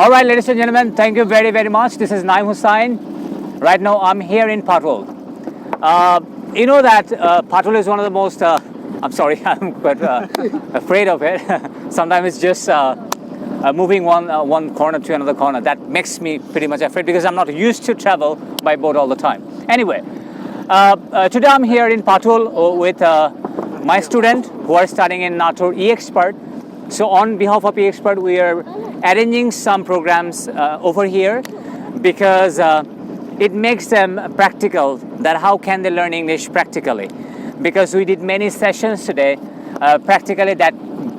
All right, ladies and gentlemen, thank you very, very much. This is Naim Hussain. Right now, I'm here in Patul. You know that Patul is one of the most, I'm sorry, I'm quite afraid of it. Sometimes it's just moving one corner to another corner. That makes me pretty much afraid because I'm not used to travel by boat all the time. Anyway, today I'm here in Patul with my student who are studying in Nator eeExpert. So on behalf of eeExpert, we are arranging some programs over here because it makes them practical, that how can they learn English practically. Because we did many sessions today practically that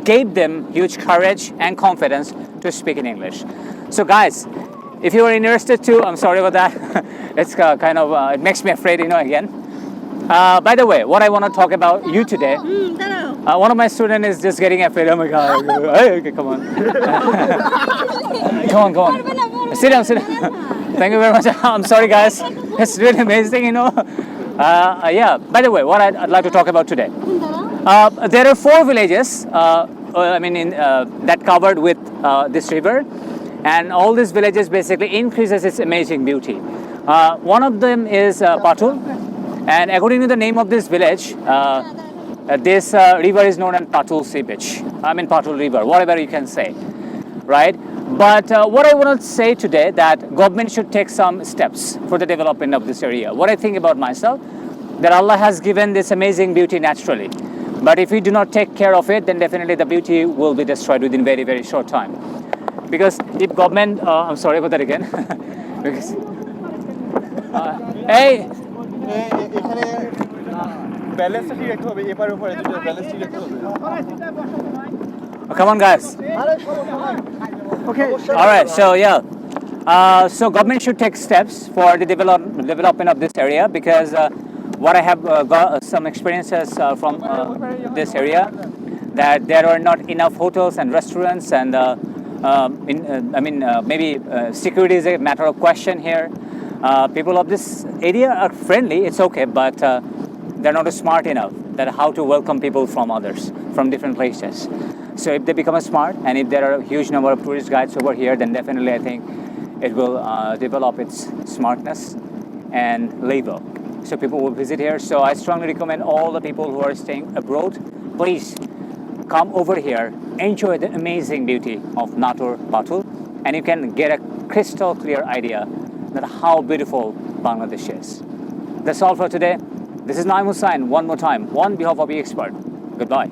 gave them huge courage and confidence to speak in English. So guys, if you are interested too, I'm sorry about that. It's kind of, it makes me afraid, again. By the way, what I want to talk about you today, one of my students is just getting afraid. Oh my God. Okay, come on. Come on. Sit down. Thank you very much. I'm sorry, guys. It's really amazing, Yeah, by the way, what I'd like to talk about today. There are 4 villages, that covered with this river. And all these villages basically increases its amazing beauty. One of them is Patul. And according to the name of this village, this river is known as Patul Sea Beach. Patul River, whatever you can say, right? But what I want to say today that government should take some steps for the development of this area. What I think about myself, that Allah has given this amazing beauty naturally. But if we do not take care of it, then definitely the beauty will be destroyed within very, very short time. Because if government, I'm sorry about that again. Because, hey! Come on, guys. Okay. All right. So yeah. So government should take steps for the development of this area because what I have got some experiences from this area that there are not enough hotels and restaurants and maybe security is a matter of question here. People of this area are friendly, it's okay, but they're not smart enough that how to welcome people from others, from different places. So if they become smart and if there are a huge number of tourist guides over here, then definitely I think it will develop its smartness and labor. So people will visit here. So I strongly recommend all the people who are staying abroad, please come over here, enjoy the amazing beauty of Nator Patul, and you can get a crystal clear idea that how beautiful Bangladesh is. That's all for today. This is Naim Hussain one more time, on behalf of eeExpert. Goodbye.